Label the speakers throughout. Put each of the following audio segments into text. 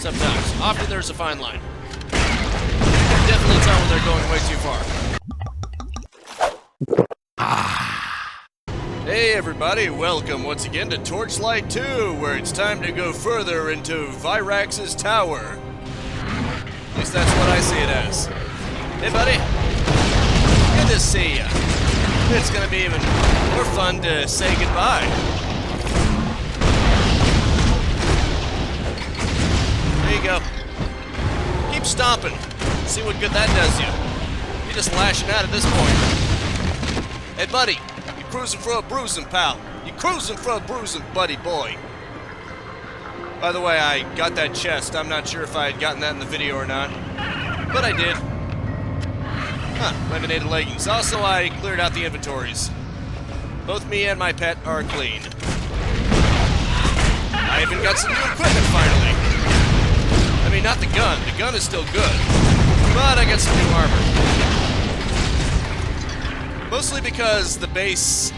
Speaker 1: Sometimes. Often there's a fine line. You can definitely tell when they're going way too far. Hey everybody, welcome once again to Torchlight 2, where it's time to go further into Vyrax's tower. At least that's what I see it as. Hey buddy, good to see ya. It's gonna be even more fun to say goodbye. There you go. Keep stomping. See what good that does you. You're just lashing out at this point. Hey buddy, you cruising for a bruising, pal. You cruising for a bruising, buddy boy. By the way, I got that chest. I'm not sure if I had gotten that in the video or not, but I did. Huh, laminated leggings. Also, I cleared out the inventories. Both me and my pet are clean. I even got some new equipment finally. I mean, not the gun. The gun is still good. But I got some new armor. Mostly because the base...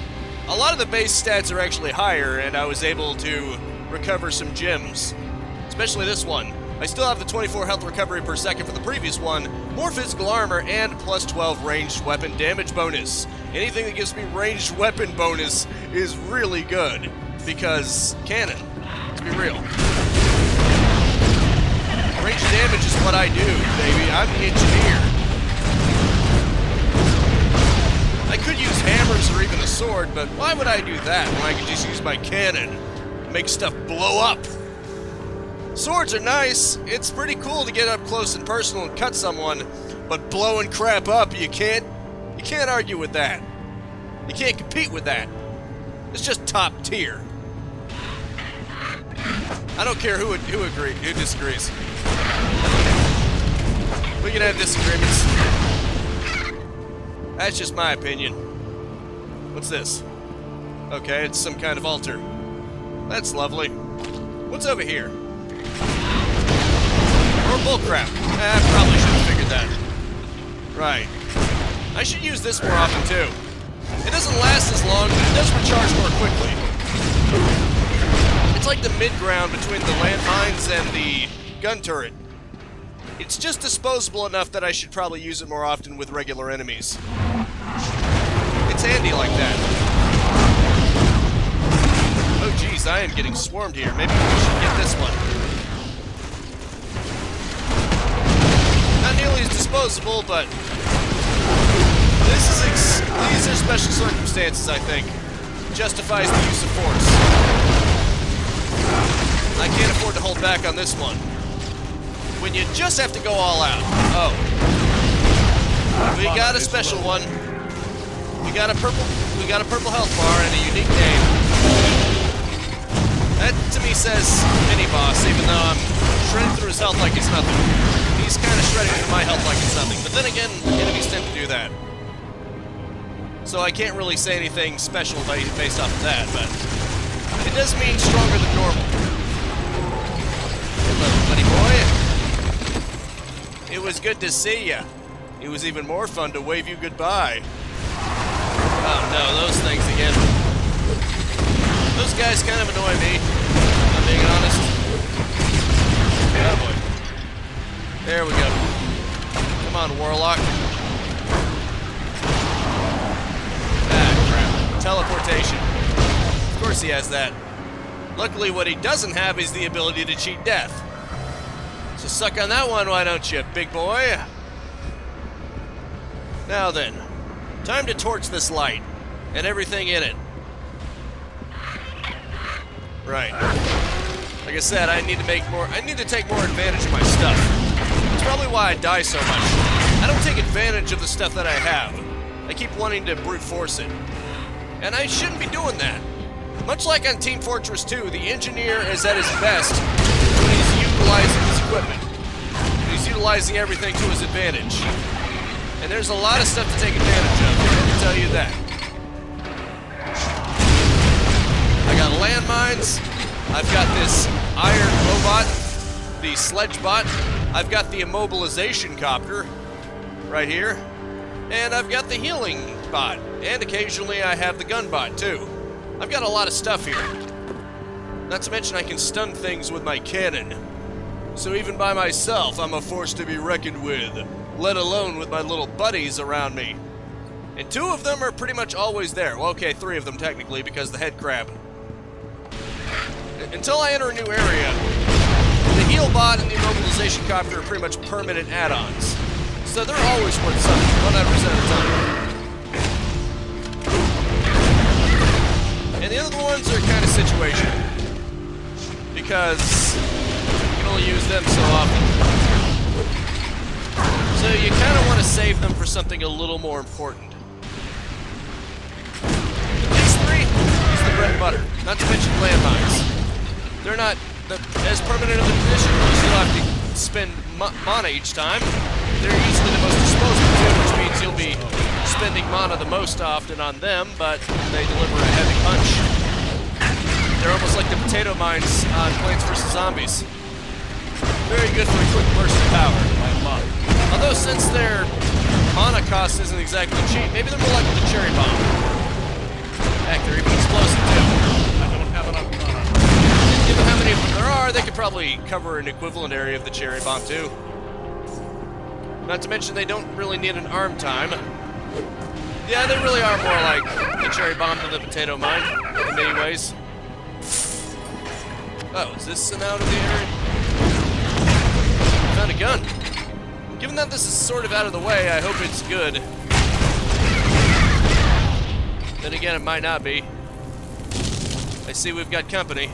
Speaker 1: a lot of the base stats are actually higher, and I was able to recover some gems. Especially this one. I still have the 24 health recovery per second for the previous one, more physical armor, and plus 12 ranged weapon damage bonus. Anything that gives me ranged weapon bonus is really good, because cannon, let's be real. Ranged damage is what I do, baby. I'm the engineer. I could use hammers or even a sword, but why would I do that when I could just use my cannon and make stuff blow up? Swords are nice. It's pretty cool to get up close and personal and cut someone, but blowing crap up, you can't argue with that. You can't compete with that. It's just top tier. I don't care who disagrees. We can have disagreements. That's just my opinion. What's this? Okay, it's some kind of altar. That's lovely. What's over here? Or bullcrap. I probably should have figured that. Right. I should use this more often too. It doesn't last as long, but it does recharge more quickly. It's like the mid-ground between the landmines and the gun turret. It's just disposable enough that I should probably use it more often with regular enemies. It's handy like that. Oh geez, I am getting swarmed here. Maybe we should get this one. Not nearly as disposable, but these are special circumstances, I think. Justifies the use of force. I can't afford to hold back on this one. When you just have to go all out. Oh. We got a special one. We got a purple health bar and a unique name. That to me says mini boss, even though I'm shredding through his health like it's nothing. He's kind of shredding through my health like it's nothing. But then again, enemies tend to do that. So I can't really say anything special based off of that, but it does mean stronger than normal. Hello, buddy boy. It was good to see ya. It was even more fun to wave you goodbye. Oh no, those things again. Those guys kind of annoy me, if I'm being honest. Oh boy. There we go. Come on, Warlock. Ah, crap. Teleportation. Of course he has that. Luckily, what he doesn't have is the ability to cheat death. So suck on that one, why don't you, big boy? Now then, time to torch this light and everything in it. Right. Like I said, I need to take more advantage of my stuff. That's probably why I die so much. I don't take advantage of the stuff that I have. I keep wanting to brute force it. And I shouldn't be doing that. Much like on Team Fortress 2, the engineer is at his best when he's utilizing his equipment. He's utilizing everything to his advantage. And there's a lot of stuff to take advantage of, I can tell you that. I got landmines. I've got this iron robot, the sledge bot. I've got the immobilization copter right here. And I've got the healing bot. And occasionally I have the gun bot too. I've got a lot of stuff here. Not to mention I can stun things with my cannon. So even by myself, I'm a force to be reckoned with, let alone with my little buddies around me. And 2 of them are pretty much always there. Well, okay, 3 of them technically, because the head crab. Until I enter a new area, the heal bot and the immobilization copter are pretty much permanent add-ons. So they're always worth something, 100% of the time. And the other ones are kind of situational, because you can only use them so often. So you kind of want to save them for something a little more important. These 3 is the bread and butter, not to mention landmines. They're not as permanent of a condition, you still have to spend mana each time. They're easily the most disposable too, which means you'll be spending mana the most often on them, but they deliver a heavy punch. They're almost like the potato mines on Plants vs. Zombies. Very good for a quick burst of power. Although since their mana cost isn't exactly cheap, maybe they're more like the cherry bomb. Heck, they're even explosive too.
Speaker 2: I don't have enough mana.
Speaker 1: And given how many of them there are, they could probably cover an equivalent area of the cherry bomb too. Not to mention they don't really need an arm time. Yeah, they really are more like the cherry bomb to the potato mine in many ways. Oh, is this an out of the area? Found a gun. Given that this is sort of out of the way, I hope it's good. Then again, it might not be. I see we've got company.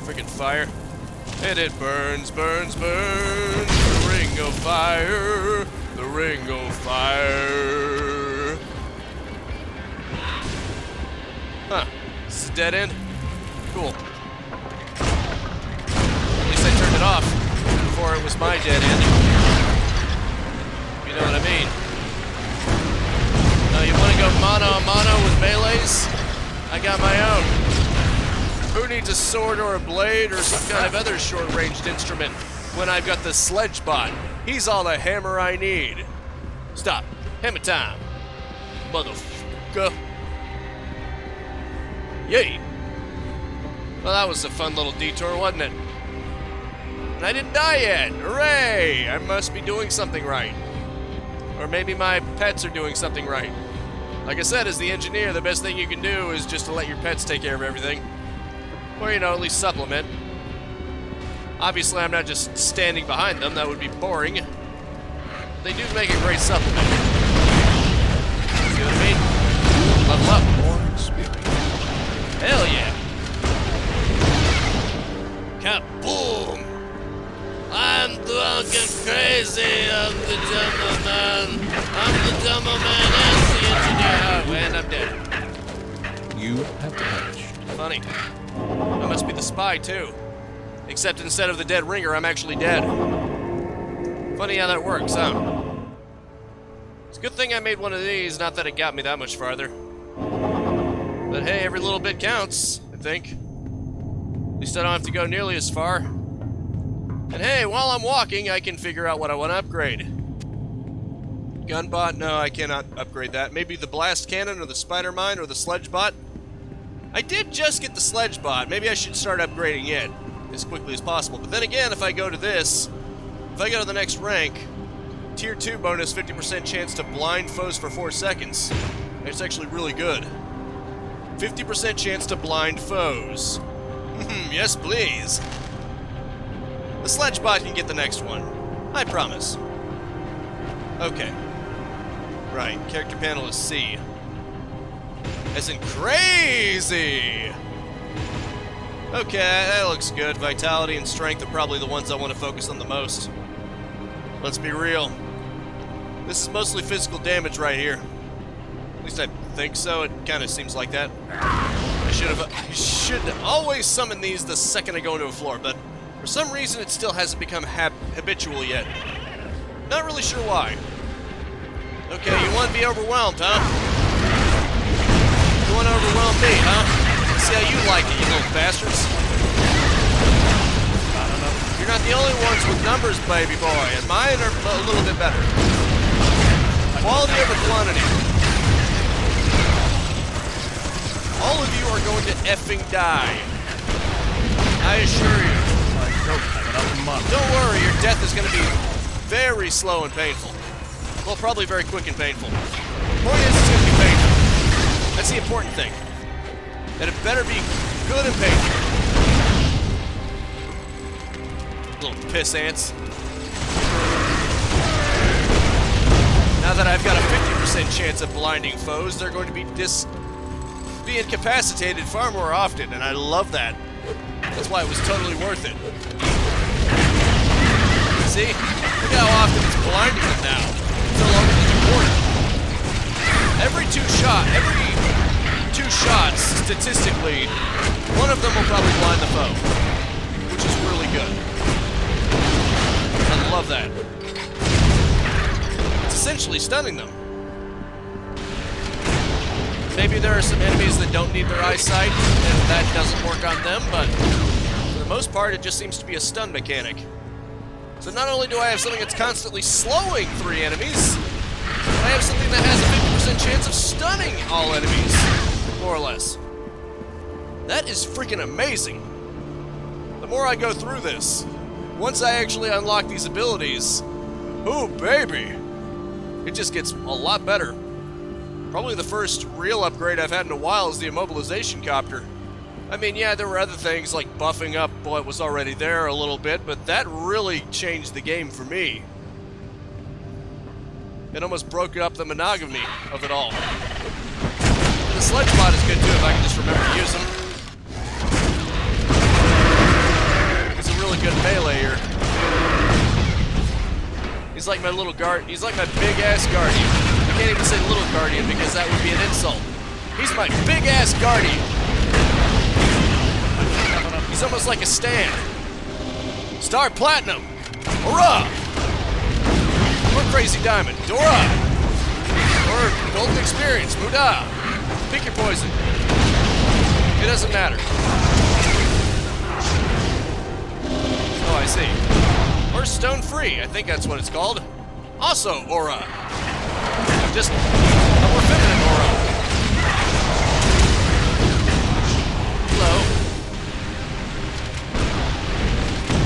Speaker 1: Freaking fire. And it burns, burns, burns. The ring of fire. The ring of fire. Huh. This is a dead end? Cool. At least I turned it off before it was my dead end. You know what I mean. Now you want to go mano a mano with melees? I got my own. Who needs a sword or a blade or some kind of other short-ranged instrument when I've got the sledge bot? He's all the hammer I need. Stop. Hammer time. Motherfucker. Yay. Well, that was a fun little detour, wasn't it? And I didn't die yet. Hooray! I must be doing something right. Or maybe my pets are doing something right. Like I said, as the engineer, the best thing you can do is just to let your pets take care of everything. Or, you know, at least supplement. Obviously, I'm not just standing behind them. That would be boring. But they do make a great supplement. See what I mean? Level up.
Speaker 2: More experience.
Speaker 1: Hell yeah. Kaboom! I'm drunk and crazy. I'm the gentleman. I'm the gentleman and the engineer. And I'm dead.
Speaker 2: You have perished.
Speaker 1: Funny. I must be the spy, too. Except instead of the dead ringer, I'm actually dead. Funny how that works, huh? It's a good thing I made one of these, not that it got me that much farther. But hey, every little bit counts, I think. At least I don't have to go nearly as far. And hey, while I'm walking, I can figure out what I want to upgrade. Gunbot? No, I cannot upgrade that. Maybe the blast cannon or the spider mine or the sledge bot? I did just get the sledge bot. Maybe I should start upgrading it as quickly as possible. But then again, if I go to this, if I go to the next rank, Tier 2 bonus 50% chance to blind foes for 4 seconds. It's actually really good. 50% chance to blind foes. Yes, please. The sledge bot can get the next one. I promise. Okay. Right, character panel is C. As in crazy! Okay, that looks good. Vitality and strength are probably the ones I want to focus on the most. Let's be real. This is mostly physical damage right here. At least I think so. It kind of seems like that. I should always summon these the second I go into a floor, but for some reason it still hasn't become habitual yet. Not really sure why. Okay, you want to be overwhelmed, huh? You want to overwhelm me, huh? See how you like it, you little bastards. I don't know. You're not the only ones with numbers, baby boy, and mine are a little bit better. Quality over quantity. All of you are going to effing die. I assure you. going to be very slow and painful. Well, probably very quick and painful. Point is, it's going to be painful. That's the important thing. And it better be good and painful. Little piss ants. Now that I've got a 50% chance of blinding foes, they're going to be incapacitated far more often, and I love that. That's why it was totally worth it. See? Look how often it's blinding them now. It's no longer just important. Every two shots, statistically, one of them will probably blind the foe, which is really good. I love that. It's essentially stunning them. Maybe there are some enemies that don't need their eyesight, and that doesn't work on them, but for the most part, it just seems to be a stun mechanic. So not only do I have something that's constantly slowing 3 enemies, but I have something that has a 50% chance of stunning all enemies, more or less. That is freaking amazing. The more I go through this, once I actually unlock these abilities, ooh, baby, it just gets a lot better. Probably the first real upgrade I've had in a while is the immobilization copter. I mean, yeah, there were other things like buffing up what was already there a little bit, but that really changed the game for me. It almost broke up the monogamy of it all. And the sledge bot is good too if I can just remember to use him. He's a really good meleeer. He's like my little he's like my big-ass guardian. I can't even say little guardian because that would be an insult. He's my big-ass guardian. He's almost like a stand. Star Platinum. Hurrah! Or Crazy Diamond. Dora! Or Golden Experience. Muda. Pick your poison. It doesn't matter. Oh, I see. Or Stone Free. I think that's what it's called. Also, Aura. Just a more feminine aura. Hello.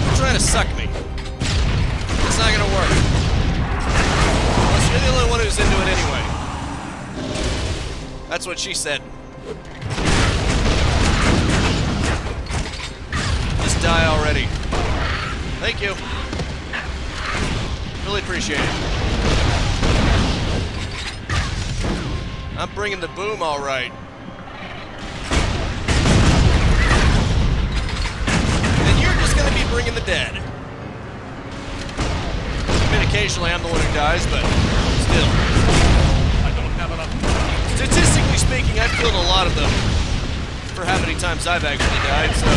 Speaker 1: You're trying to suck me. It's not gonna work. Unless you're the only one who's into it anyway. That's what she said. Just die already. Thank you. Really appreciate it. I'm bringing the boom all right. And you're just going to be bringing the dead. I mean, occasionally I'm the one who dies, but still.
Speaker 2: I don't have enough.
Speaker 1: Statistically speaking, I've killed a lot of them for how many times I've actually died, so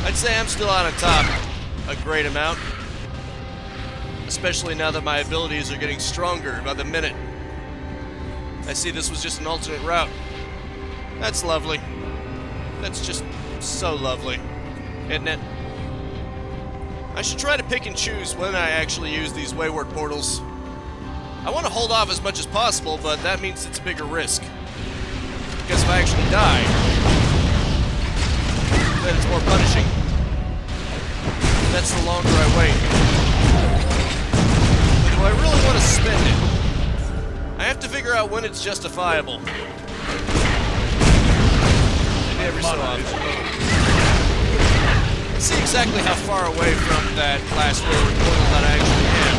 Speaker 1: I'd say I'm still on top a great amount. Especially now that my abilities are getting stronger by the minute. I see this was just an alternate route. That's lovely. That's just so lovely, isn't it? I should try to pick and choose when I actually use these wayward portals. I want to hold off as much as possible, but that means it's a bigger risk. Because if I actually die, then it's more punishing. That's the longer I wait. But do I really want to spend it? I have to figure out when it's justifiable. Maybe every so often. Let's see exactly how far away from that last wayward portal that I actually am.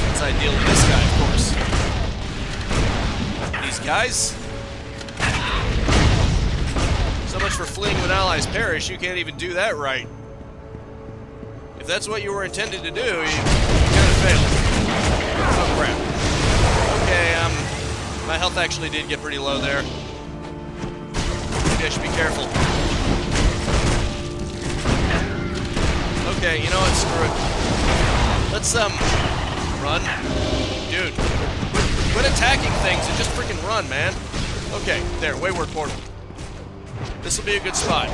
Speaker 1: That's ideally this guy, of course. These guys? So much for fleeing when allies perish, you can't even do that right. If that's what you were intended to do, you kind of failed. Oh crap. Okay, my health actually did get pretty low there. Maybe I should be careful. Okay, you know what, screw it. Let's, run. Dude, quit attacking things and just freaking run, man. Okay, there, wayward portal. This will be a good spot.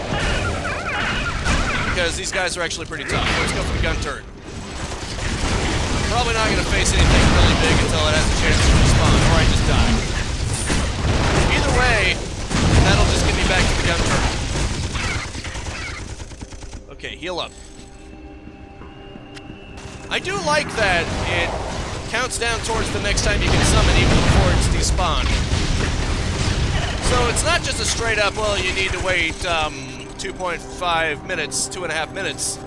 Speaker 1: Because these guys are actually pretty tough. Let's go for the gun turret. Probably not going to face anything really big until it has a chance to respawn, or I just die. Either way, that'll just get me back to the gun turret. Okay, heal up. I do like that it counts down towards the next time you can summon even before it's despawned. So it's not just a straight up, well, you need to wait 2.5 minutes, 2.5 minutes.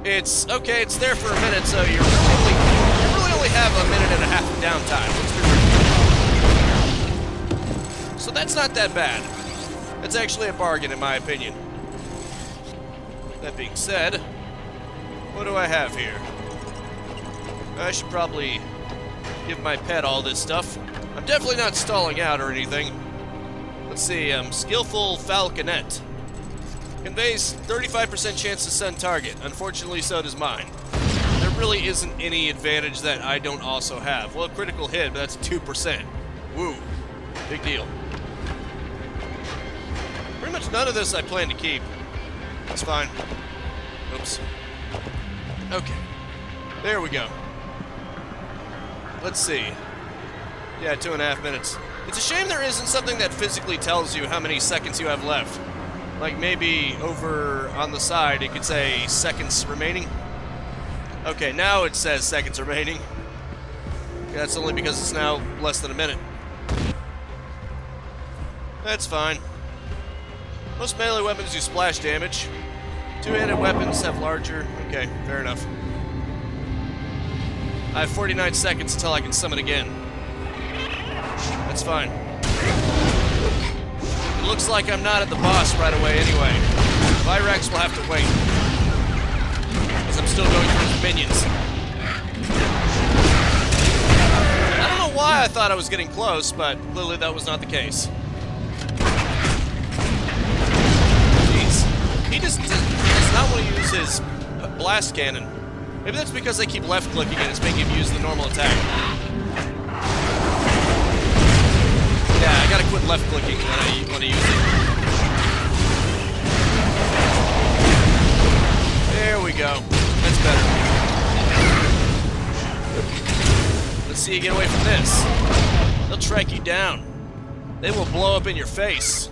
Speaker 1: It's, okay, it's there for a minute, so you really only have a minute and a half of downtime. So that's not that bad. That's actually a bargain, in my opinion. That being said, what do I have here? I should probably give my pet all this stuff. I'm definitely not stalling out or anything. Let's see, Skillful Falconet. Conveys 35% chance to stun target. Unfortunately, so does mine. There really isn't any advantage that I don't also have. Well, critical hit, but that's 2%. Woo. Big deal. Pretty much none of this I plan to keep. That's fine. Oops. Okay. There we go. Let's see. Yeah, 2.5 minutes. It's a shame there isn't something that physically tells you how many seconds you have left. Like maybe over on the side it could say seconds remaining. Okay, now it says seconds remaining. That's only because it's now less than a minute. That's fine. Most melee weapons do splash damage. Two-handed weapons have larger... Okay, fair enough. I have 49 seconds until I can summon again. That's fine. It looks like I'm not at the boss right away anyway. Vyrax will have to wait. Because I'm still going through his minions. I don't know why I thought I was getting close, but clearly that was not the case. Jeez. He just does not want to use his blast cannon. Maybe that's because they keep left-clicking and it's making him use the normal attack. Yeah, I gotta quit left-clicking when I want to use it. There we go. That's better. Let's see you get away from this. They'll track you down. They will blow up in your face.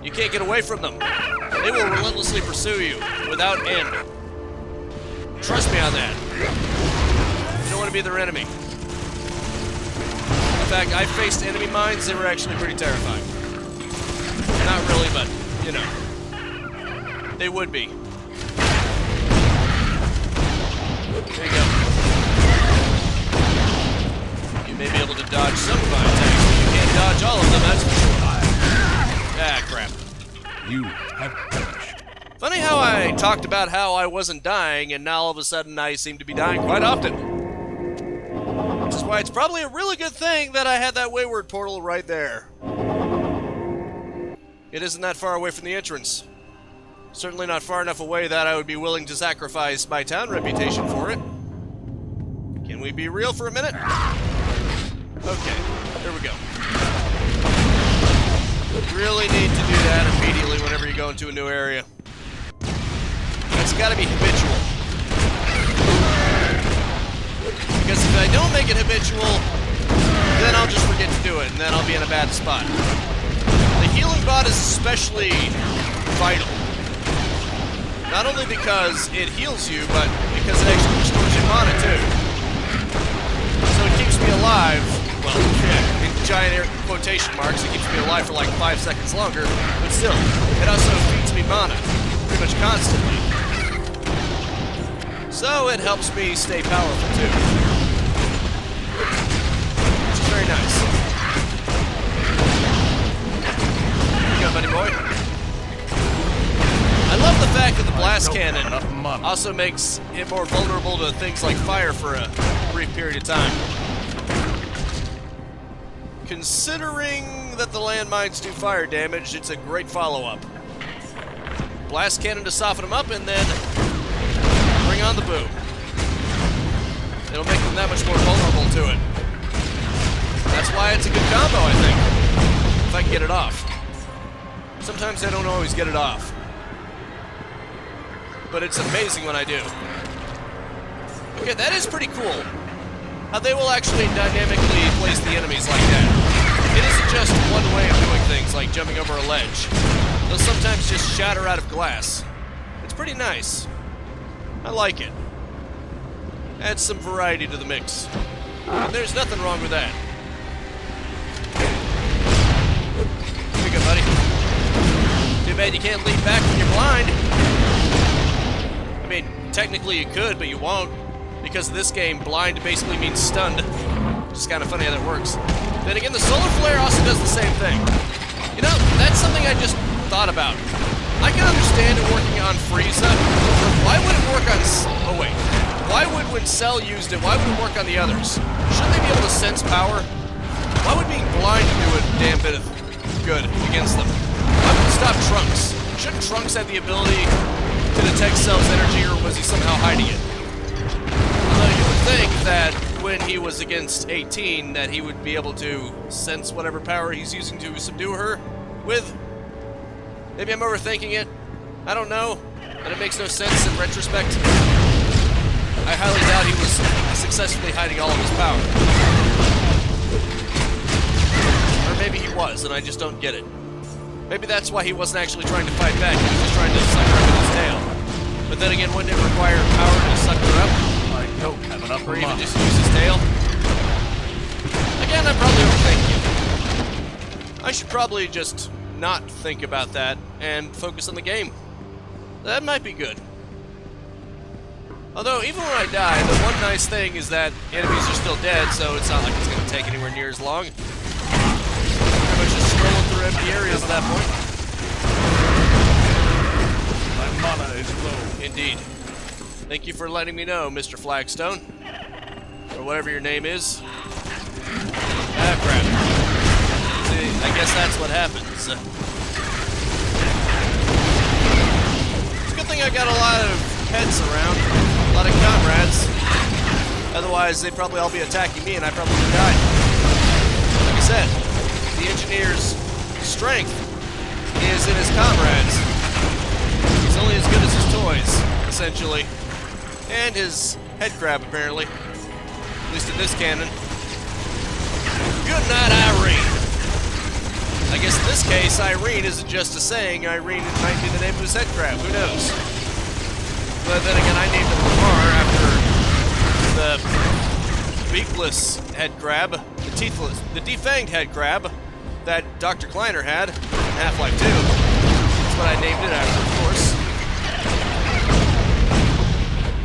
Speaker 1: You can't get away from them. They will relentlessly pursue you without end. Trust me on that. You don't want to be their enemy. In fact, I faced enemy mines, they were actually pretty terrifying. Not really, but, you know. They would be. There you go. You may be able to dodge some of my attacks, but you can't dodge all of them, that's for sure. Ah, crap.
Speaker 2: You have perished.
Speaker 1: Funny how I talked about how I wasn't dying, and now all of a sudden I seem to be dying quite often. Which is why it's probably a really good thing that I had that wayward portal right there. It isn't that far away from the entrance. Certainly not far enough away that I would be willing to sacrifice my town reputation for it. Can we be real for a minute? Okay, there we go. Really need to do that immediately whenever you go into a new area. It's gotta be habitual. Because if I don't make it habitual, then I'll just forget to do it, and then I'll be in a bad spot. The healing bot is especially vital. Not only because it heals you, but because it actually restores your mana too. So it keeps me alive, well, yeah, in giant quotation marks, it keeps me alive for like 5 seconds longer, but still, it also feeds me mana, pretty much constantly. So it helps me stay powerful too. Which is very nice. Here you go, buddy boy. I love the fact that the blast cannon also makes it more vulnerable to things like fire for a brief period of time. Considering that the landmines do fire damage, it's a great follow-up. Blast cannon to soften them up, and then bring on the boom. It'll make them that much more vulnerable to it. That's why it's a good combo, I think. If I can get it off. Sometimes I don't always get it off. But it's amazing when I do. Okay, that is pretty cool. How they will actually dynamically place the enemies like that. It isn't just one way of doing things, like jumping over a ledge. They'll sometimes just shatter out of glass. It's pretty nice. I like it. Add some variety to the mix. And there's nothing wrong with that. Here you go, buddy. Too bad you can't lean back when you're blind. I mean, technically you could, but you won't. Because in this game, blind basically means stunned. Which is kind of funny how that works. Then again, the solar flare also does the same thing. You know, that's something I just thought about. I can understand it working on Frieza. Why would it work on... Oh, wait. Why would, when Cell used it, why would it work on the others? Shouldn't they be able to sense power? Why would being blind do a damn bit of good against them? Why would it stop Trunks? Shouldn't Trunks have the ability to detect Cell's energy, or was he somehow hiding it? Although you would think that when he was against 18, that he would be able to sense whatever power he's using to subdue her with. Maybe I'm overthinking it. I don't know. And it makes no sense in retrospect. I highly doubt he was successfully hiding all of his power. Or maybe he was, and I just don't get it. Maybe that's why he wasn't actually trying to fight back. He was just trying to suck her up with his tail. But then again, wouldn't it require power to suck her up?
Speaker 2: I don't have enough
Speaker 1: Or even
Speaker 2: mana.
Speaker 1: just use his tail? Again, I'm probably overthinking it. I should probably just not think about that and focus on the game. That might be good. Although, even when I die, the one nice thing is that enemies are still dead, so it's not like it's going to take anywhere near as long. Pretty much just scrolling through empty areas at that point.
Speaker 2: My mana is low.
Speaker 1: Indeed. Thank you for letting me know, Mr. Flagstone. Or whatever your name is. Ah, crap. See, I guess that's what happens. It's a good thing I got a lot of pets around. A lot of comrades. Otherwise, they'd probably all be attacking me and I probably would die. Like I said, the engineer's strength is in his comrades. He's only as good as his toys, essentially. And his head crab, apparently. At least in this canon. Good night, Irene! I guess in this case, Irene isn't just a saying. Irene might be the name of his head crab. Who knows? But then again, I named it Lamar after the beakless head crab, the teethless, the defanged head crab that Dr. Kleiner had in Half-Life 2. That's what I named it after, of course.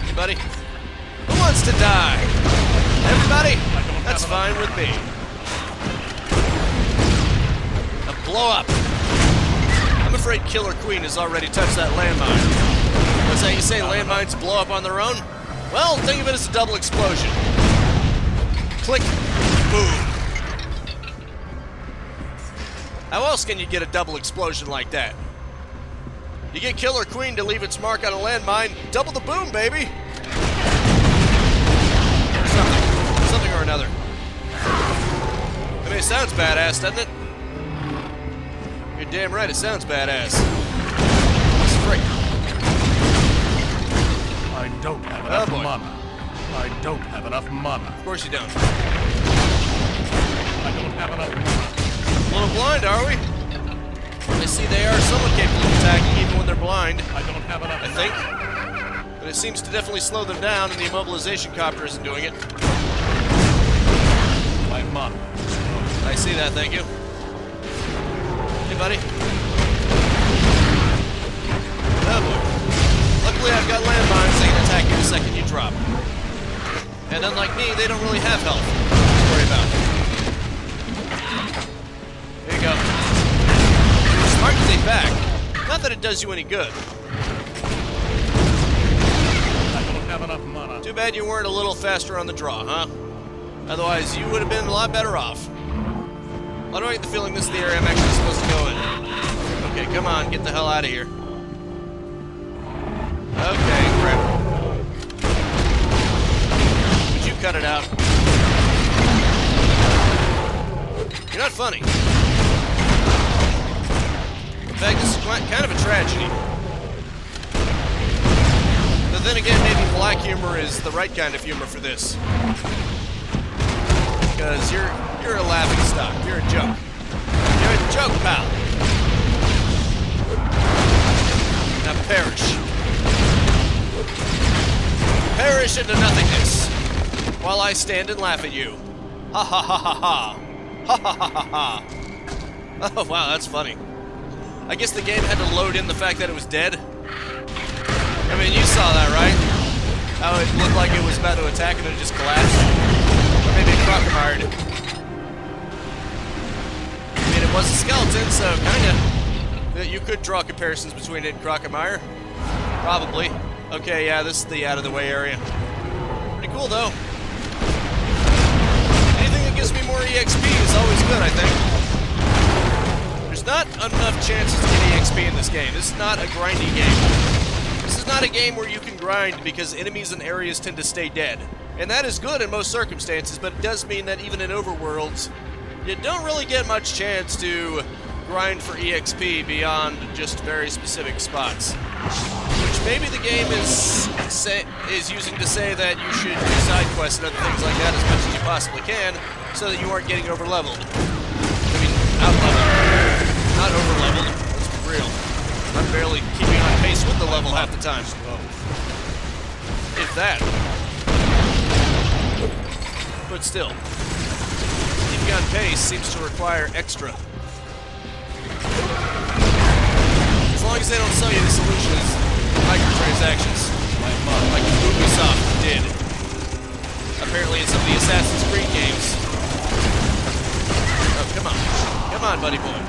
Speaker 1: Anybody? Who wants to die? Everybody? That's fine with me. Now blow up. I'm afraid Killer Queen has already touched that landmine. What's that you say, landmines blow up on their own? Well, think of it as a double explosion. Click, boom. How else can you get a double explosion like that? You get Killer Queen to leave its mark on a landmine, double the boom, baby! Or something or another. I mean, it sounds badass, doesn't it? You're damn right, it sounds badass. Frick.
Speaker 2: I don't have enough
Speaker 1: boy.
Speaker 2: mana. I don't have enough mana.
Speaker 1: Of course you don't.
Speaker 2: I don't have enough mana.
Speaker 1: A little blind, are we? I see they are somewhat capable of attacking even when they're blind,
Speaker 2: I don't have enough
Speaker 1: I think. But it seems to definitely slow them down, and the immobilization copter isn't doing it.
Speaker 2: My mana is low.
Speaker 1: I see that, thank you. Hey, buddy. Oh, boy. Luckily, I've got landmines that can attack you the second you drop. And unlike me, they don't really have health to worry about. There you go. Smart to stay back. Not that it does you any good.
Speaker 2: I don't have enough mana.
Speaker 1: Too bad you weren't a little faster on the draw, huh? Otherwise, you would have been a lot better off. Why do I get the feeling this is the area I'm actually supposed to go in? Okay, come on, get the hell out of here. Okay, crap. Would you cut it out? You're not funny. In fact, this is kind of a tragedy. But then again, maybe black humor is the right kind of humor for this. Because you're a laughing stock. You're a joke. You're a joke, pal. Now perish. Perish into nothingness. while I stand and laugh at you. Ha ha ha ha ha. Ha ha ha ha ha. Oh, wow, that's funny. I guess the game had to load in the fact that it was dead. I mean, you saw that, right? How it looked like it was about to attack and it just collapsed. Or maybe it crocamired. I mean, it was a skeleton, so kinda. You could draw comparisons between it and Crocomire. Probably. Okay, yeah, this is the out-of-the-way area. Pretty cool, though. Anything that gives me more EXP is always good, I think. There's not enough chances to get EXP in this game. This is not a grindy game. This is not a game where you can grind because enemies and areas tend to stay dead. And that is good in most circumstances, but it does mean that even in overworlds, you don't really get much chance to grind for EXP beyond just very specific spots. Which maybe the game is using to say that you should do side quests and other things like that as much as you possibly can, so that you aren't getting over-leveled. I mean, out-leveled. Not over-leveled, let's be real. I'm barely keeping on pace with the level half the time. If that. But still, keeping on pace seems to require extra. As long as they don't sell you the solutions, microtransactions, like Ubisoft did. Apparently in some of the Assassin's Creed games. Oh, come on. Come on, buddy boy.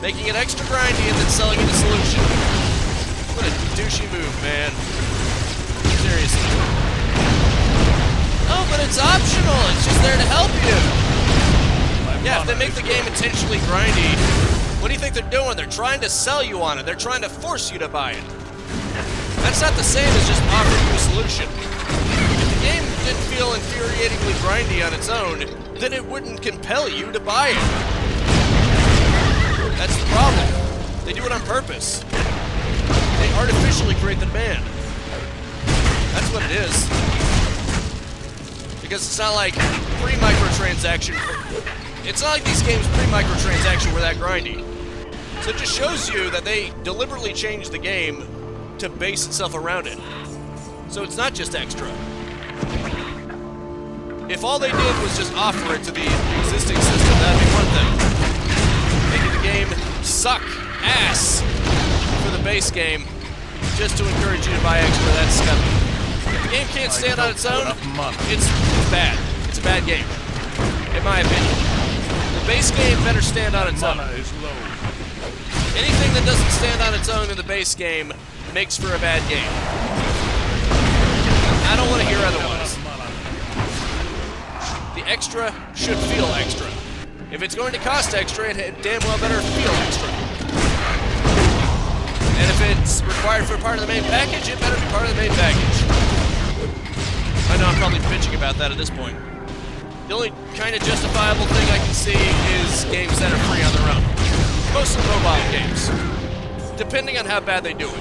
Speaker 1: Making it extra grindy and then selling you the solution. What a douchey move, man. Seriously. Oh, but it's optional. It's just there to help you. Yeah, if they make the game intentionally grindy, what do you think they're doing? They're trying to sell you on it. They're trying to force you to buy it. That's not the same as just offering you a solution. If the game didn't feel infuriatingly grindy on its own, then it wouldn't compel you to buy it. That's the problem. They do it on purpose. They artificially create the demand. That's what it is. Because it's not like pre-microtransaction. It's not like these games pre-microtransaction were that grindy. So it just shows you that they deliberately changed the game to base itself around it. So it's not just extra. If all they did was just offer it to the existing system, that'd be one thing. Making the game suck ass for the base game just to encourage you to buy extra, that's scummy. If the game can't stand on its own, it's bad. It's a bad game, in my opinion. The base game better stand on its own. Anything that doesn't stand on its own in the base game makes for a bad game. I don't want to hear otherwise. The extra should feel extra. If it's going to cost extra, it damn well better feel extra. And if it's required for part of the main package, it better be part of the main package. I know I'm probably bitching about that at this point. The only kind of justifiable thing I can see is games that are free on their own. Mostly mobile games. Depending on how bad they do it.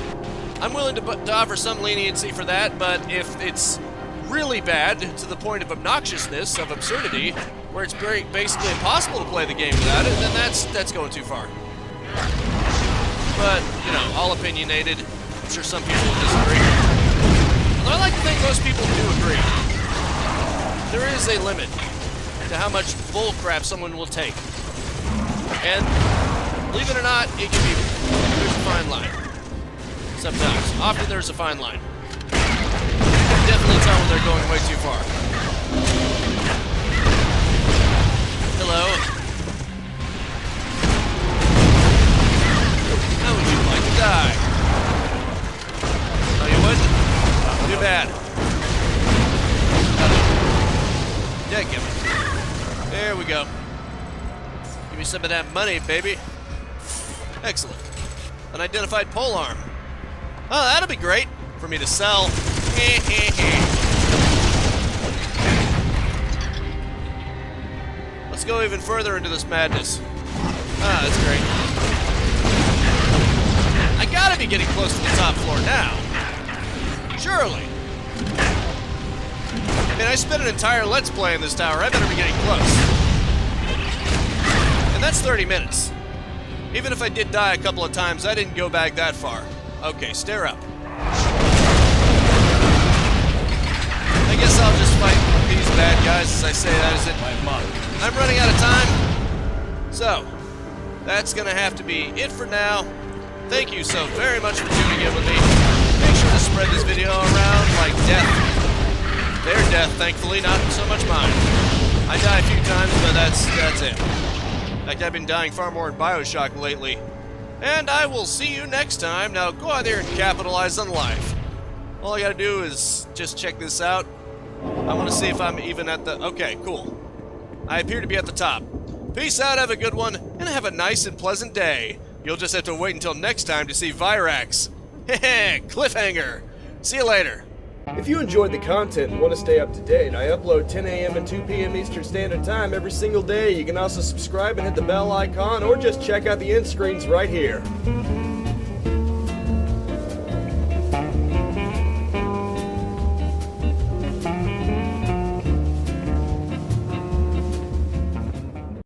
Speaker 1: I'm willing to offer some leniency for that, but if it's really bad to the point of obnoxiousness, of absurdity, where it's basically impossible to play the game without it, then that's going too far. But, you know, all opinionated. I'm sure some people will disagree. Although I like to think most people do agree. There is a limit to how much bullcrap someone will take. And, believe it or not, it can be, there's a fine line. Sometimes. Often there's a fine line. You can definitely tell when they're going way too far. Hello. How would you like to die? Oh, you wouldn't? Too bad. Dadgummit. There we go. Give me some of that money, baby. Excellent. Unidentified polearm. Oh, that'll be great for me to sell. Let's go even further into this madness. Ah, that's great. I gotta be getting close to the top floor now. Surely. I mean, I spent an entire Let's Play in this tower. I better be getting close. And that's 30 minutes. Even if I did die a couple of times, I didn't go back that far. Okay, stare up. I guess I'll just guys as I say that is that
Speaker 2: My mana.
Speaker 1: I'm running out of time. So, that's going to have to be it for now. Thank you so very much for tuning in with me. Make sure to spread this video around like death. Their death, thankfully, not so much mine. I die a few times, but that's it. In fact, I've been dying far more in Bioshock lately. And I will see you next time. Now go out there and capitalize on life. All I gotta do is just check this out. I want to see if I'm even at the... Okay, cool. I appear to be at the top. Peace out, have a good one, and have a nice and pleasant day. You'll just have to wait until next time to see Vyrax. Heh, cliffhanger. See you later.
Speaker 3: If you enjoyed the content and want to stay up to date, I upload 10 a.m. and 2 p.m. Eastern Standard Time every single day. You can also subscribe and hit the bell icon, or just check out the end screens right here.